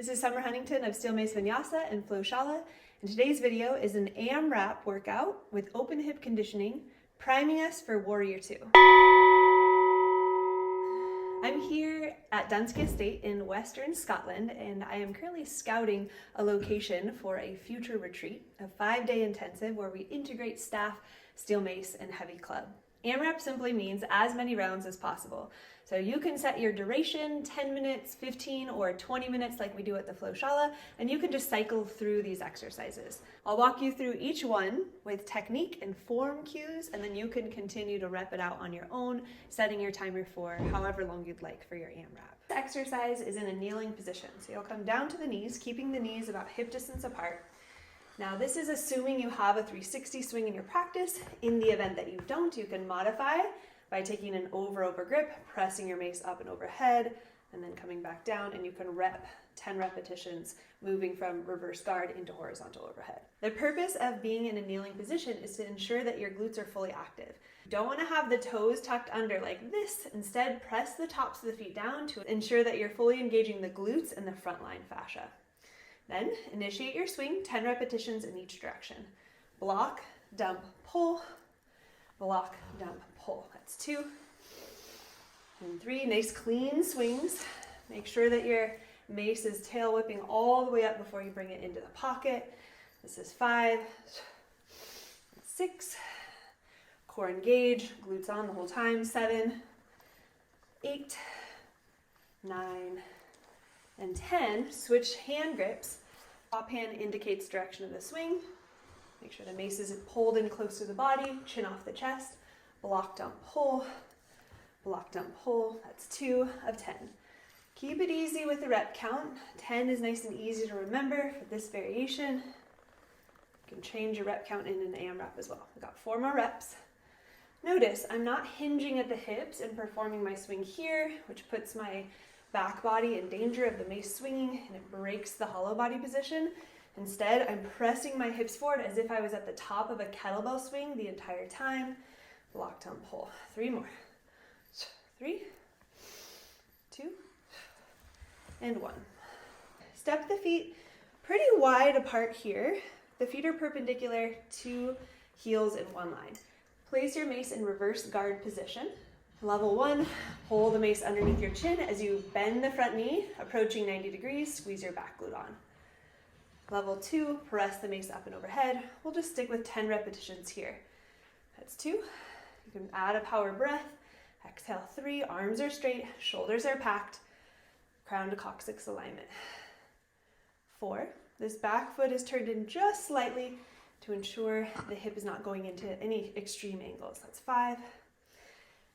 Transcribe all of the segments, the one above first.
This is Summer Huntington of Steel Mace Vinyasa and Shala, and today's video is an AMRAP workout with open hip conditioning, priming us for Warrior 2. I'm here at Dunske Estate in Western Scotland, and I am currently scouting a location for a future retreat, a 5-day intensive where we integrate staff, steel mace, and heavy club. AMRAP simply means as many rounds as possible. So you can set your duration, 10 minutes, 15, or 20 minutes like we do at the Shala, and you can just cycle through these exercises. I'll walk you through each one with technique and form cues, and then you can continue to rep it out on your own, setting your timer for however long you'd like for your AMRAP. This exercise is in a kneeling position, so you'll come down to the knees, keeping the knees about hip distance apart. Now this is assuming you have a 360 swing in your practice. In the event that you don't, you can modify by taking an over grip, pressing your mace up and overhead, and then coming back down, and you can rep 10 repetitions, moving from reverse guard into horizontal overhead. The purpose of being in a kneeling position is to ensure that your glutes are fully active. You don't want to have the toes tucked under like this. Instead, press the tops of the feet down to ensure that you're fully engaging the glutes and the front line fascia. Then initiate your swing, 10 repetitions in each direction. Block, dump, pull, block, dump, pull. That's 2 and 3. Nice clean swings. Make sure that your mace is tail whipping all the way up before you bring it into the pocket. This is 5, 6, core engage, glutes on the whole time, 7, 8, 9, and 10. Switch hand grips. Top hand indicates direction of the swing. Make sure the mace is pulled in close to the body, chin off the chest. Block, dump, pull. Block, dump, pull. That's 2 of 10. Keep it easy with the rep count. 10 is nice and easy to remember for this variation. You can change your rep count in an AMRAP as well. We've got 4 more reps. Notice I'm not hinging at the hips and performing my swing here, which puts my back body in danger of the mace swinging, and it breaks the hollow body position. Instead, I'm pressing my hips forward as if I was at the top of a kettlebell swing the entire time. Block, dump, pull. 3 more. 3, 2, and 1. Step the feet pretty wide apart here. The feet are perpendicular, 2 heels in 1 line. Place your mace in reverse guard position. Level 1, hold the mace underneath your chin as you bend the front knee, approaching 90 degrees, squeeze your back glute on. Level 2, press the mace up and overhead. We'll just stick with 10 repetitions here. That's 2. You can add a power breath. Exhale, 3, arms are straight, shoulders are packed, crown to coccyx alignment. 4, this back foot is turned in just slightly to ensure the hip is not going into any extreme angles. That's 5.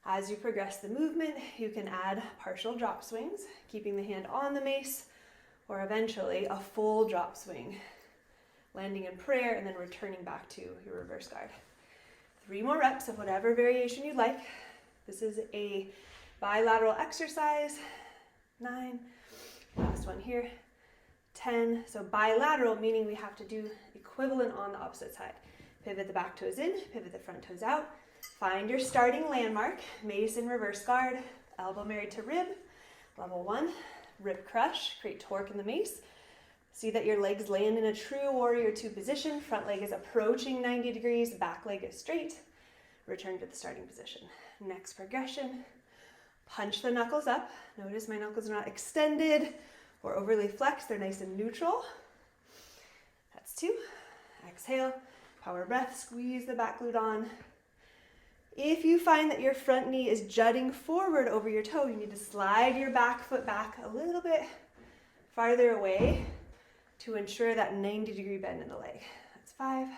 As you progress the movement, you can add partial drop swings, keeping the hand on the mace, or eventually a full drop swing, landing in prayer and then returning back to your reverse guard. 3 more reps of whatever variation you'd like. This is a bilateral exercise. 9, last one here. 10, so bilateral, meaning we have to do equivalent on the opposite side. Pivot the back toes in, pivot the front toes out. Find your starting landmark, mace in reverse guard, elbow married to rib. Level 1, rib crush, create torque in the mace. See that your legs land in a true Warrior 2 position. Front leg is approaching 90 degrees, back leg is straight. Return to the starting position. Next progression, punch the knuckles up. Notice my knuckles are not extended or overly flexed, they're nice and neutral. That's 2. Exhale, power breath, squeeze the back glute on. If you find that your front knee is jutting forward over your toe, you need to slide your back foot back a little bit farther away to ensure that 90-degree bend in the leg. That's 5.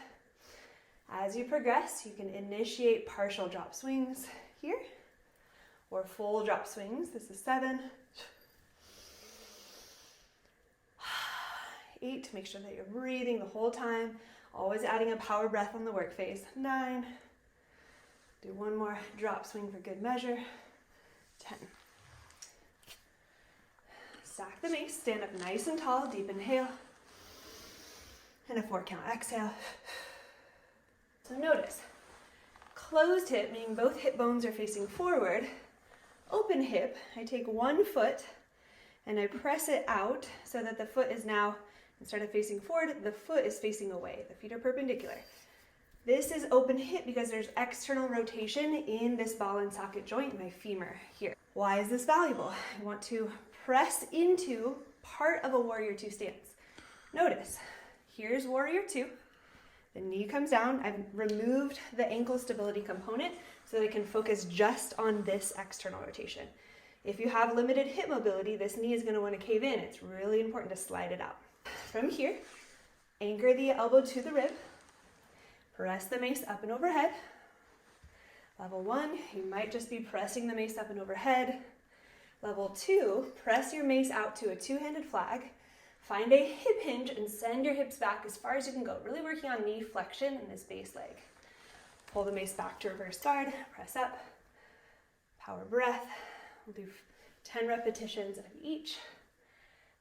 As you progress, you can initiate partial drop swings here or full drop swings. This is 7. 8, make sure that you're breathing the whole time, always adding a power breath on the work phase. 9. Do 1 more drop swing for good measure. 10. Stack the mace, stand up nice and tall, deep inhale. And a 4 count exhale. So notice, closed hip, meaning both hip bones are facing forward. Open hip, I take 1 foot and I press it out so that the foot is now, instead of facing forward, the foot is facing away. The feet are perpendicular. This is open hip because there's external rotation in this ball and socket joint, my femur here. Why is this valuable? I want to press into part of a warrior two stance. Notice, here's warrior two. The knee comes down. I've removed the ankle stability component so that I can focus just on this external rotation. If you have limited hip mobility, this knee is going to want to cave in. It's really important to slide it out. From here, anchor the elbow to the rib. Press the mace up and overhead. Level 1, you might just be pressing the mace up and overhead. Level 2, press your mace out to a two-handed flag. Find a hip hinge and send your hips back as far as you can go. Really working on knee flexion in this base leg. Pull the mace back to reverse guard, press up, power breath. We'll do 10 repetitions of each.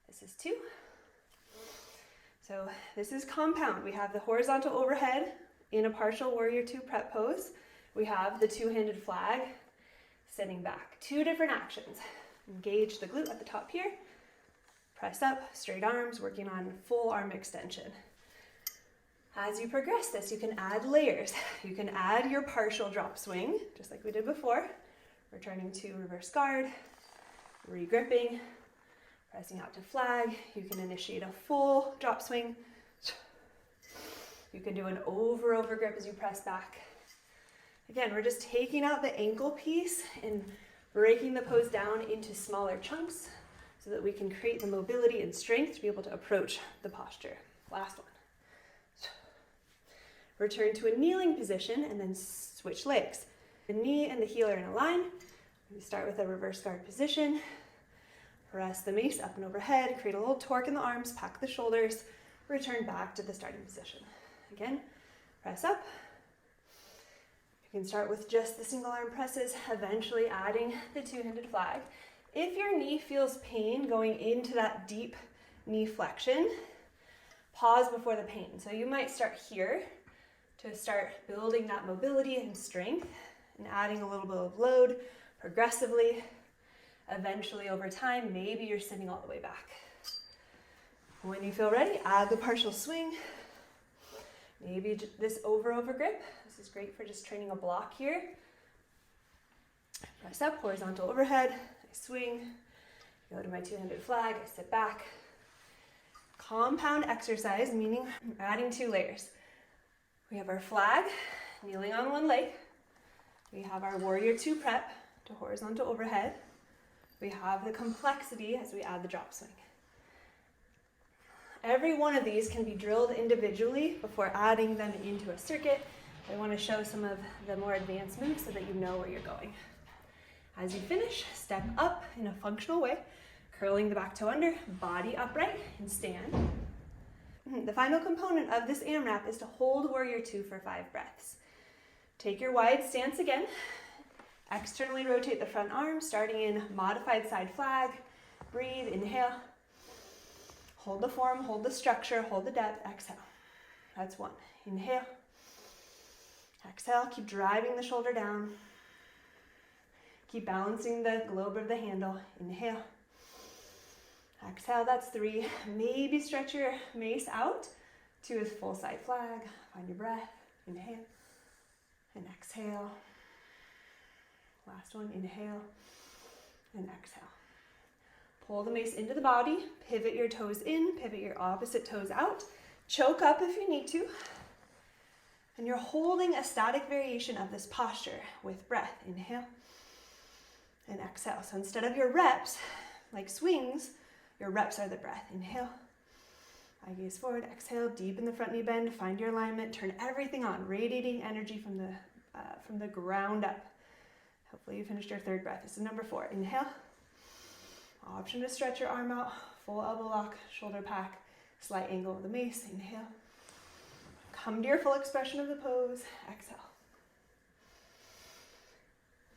This is 2. So this is compound. We have the horizontal overhead in a partial warrior two prep pose. We have the two-handed flag, sitting back. 2 different actions. Engage the glute at the top here. Press up, straight arms, working on full arm extension. As you progress this, you can add layers. You can add your partial drop swing, just like we did before. Returning to reverse guard, regripping, pressing out to flag. You can initiate a full drop swing. You can do an over grip as you press back. Again, we're just taking out the ankle piece and breaking the pose down into smaller chunks so that we can create the mobility and strength to be able to approach the posture. Last one. Return to a kneeling position and then switch legs. The knee and the heel are in a line. We start with a reverse guard position. Press the mace up and overhead, create a little torque in the arms, pack the shoulders, return back to the starting position. Again, press up. You can start with just the single arm presses, eventually adding the two-handed flag. If your knee feels pain going into that deep knee flexion, pause before the pain. So you might start here to start building that mobility and strength and adding a little bit of load progressively. Eventually over time, maybe you're sitting all the way back. When you feel ready, add the partial swing. Maybe this over grip. This is great for just training a block here. Press up, horizontal overhead. I swing. Go to my two-handed flag. I sit back. Compound exercise, meaning adding 2 layers. We have our flag, kneeling on one leg. We have our warrior two prep to horizontal overhead. We have the complexity as we add the drop swing. Every one of these can be drilled individually before adding them into a circuit. I want to show some of the more advanced moves so that you know where you're going. As you finish, step up in a functional way, curling the back toe under, body upright, and stand. The final component of this AMRAP is to hold warrior two for 5 breaths. Take your wide stance again. Externally rotate the front arm, starting in modified side flag. Breathe, inhale. Hold the form, hold the structure, hold the depth, exhale. That's 1. Inhale. Exhale, keep driving the shoulder down. Keep balancing the globe of the handle. Inhale. Exhale, that's 3. Maybe stretch your mace out to a full side flag. Find your breath. Inhale. And exhale. Last one, inhale and exhale. Pull the mace into the body, pivot your toes in, pivot your opposite toes out. Choke up if you need to. And you're holding a static variation of this posture with breath. Inhale and exhale. So instead of your reps, like swings, your reps are the breath. Inhale, eye gaze forward, exhale, deep in the front knee bend, find your alignment, turn everything on, radiating energy from the ground up. Hopefully you finished your 3rd breath. This is number 4. Inhale. Option to stretch your arm out. Full elbow lock, shoulder pack, slight angle of the mace. Inhale. Come to your full expression of the pose. Exhale.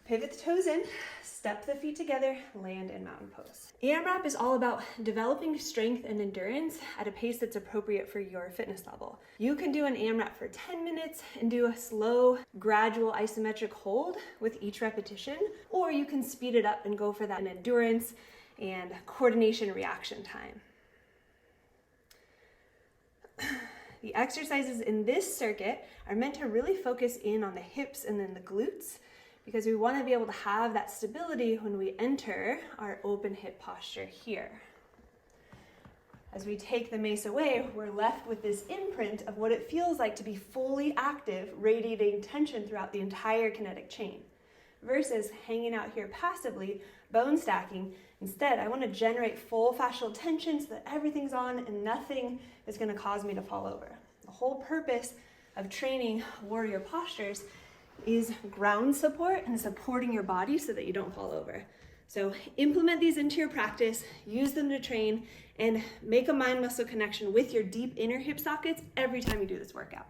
Pivot the toes in, step the feet together, land in mountain pose. AMRAP is all about developing strength and endurance at a pace that's appropriate for your fitness level. You can do an AMRAP for 10 minutes and do a slow, gradual isometric hold with each repetition, or you can speed it up and go for that endurance and coordination reaction time. The exercises in this circuit are meant to really focus in on the hips and then the glutes, because we want to be able to have that stability when we enter our open hip posture here. As we take the mace away, we're left with this imprint of what it feels like to be fully active, radiating tension throughout the entire kinetic chain, versus hanging out here passively, bone stacking. Instead, I want to generate full fascial tension so that everything's on and nothing is going to cause me to fall over. The whole purpose of training warrior postures is ground support and supporting your body so that you don't fall over. So implement these into your practice, use them to train, and make a mind-muscle connection with your deep inner hip sockets every time you do this workout.